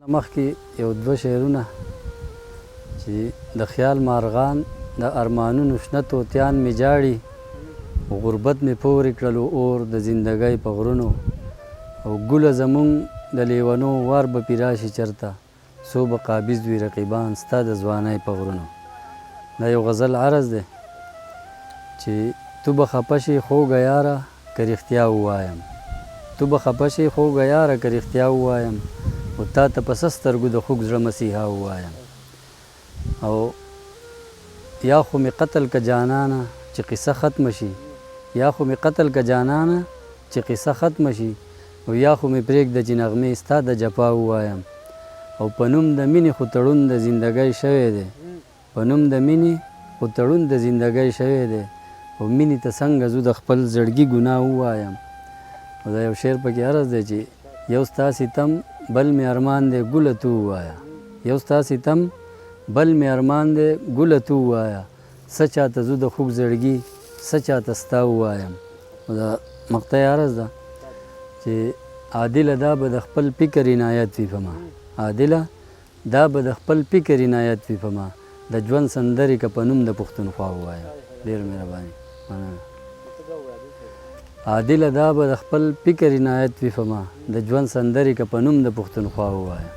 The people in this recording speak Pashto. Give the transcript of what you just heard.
مخکې یو دوه شعرونه چې د خیال مارغان د ارمانونو شنه طوطیان مې جاړي غربت مې پورې کړلو اور د زندګۍ په غرونو او ګله زمونږ د لیونو وار به پې راشي چېرته څو به قابض وي رقیبان ستا د ځوانۍ په غرونو. دا یو غزل عرض دی چې تو به خفه شې خوږه یاره که رښتیا ووایم، تو به خفه شې خوږه یاره که رښتیا ووایم او تا ته په څه سترګو د خوږ زړه مسیحا ووایم. او یا خو مې قتل که جانانه چې قصه ختمه شي، یا خو مې قتل که جانانه چې قصه ختمه شي او یا خو مې پرېږده چې نغمې ستا د جفا ووایم. او په نوم د مینې خو تړون د زندګۍ شوی دی، په نوم د مینې خو تړون د زندګۍ شوی دی او مینې ته څنګه زه د خپل زړګي ګناه ووایم. او دا یو شعر پکې عرض دی چې یو ستا ستم بل مې ارمان دی ګله تو ووایه، یو ستا ستم بل مې ارمان دی ګله تو ووایه، څه چاته زه د خوږ زړګي څه چاته ستا ووایم. دا مقطع عرض ده چې عادله دا به د خپل فکر عنایت وي په ما، عادله دا به د خپل فکر عنایت وي په ما، د ژوند سندرې که په نوم د پښتونخوا ووایم. ډېر مهرباني مننه. عادله دا به د خپل فکر عنایت وي په ما، د ژوند سندرې که په نوم د پښتونخوا ووایم.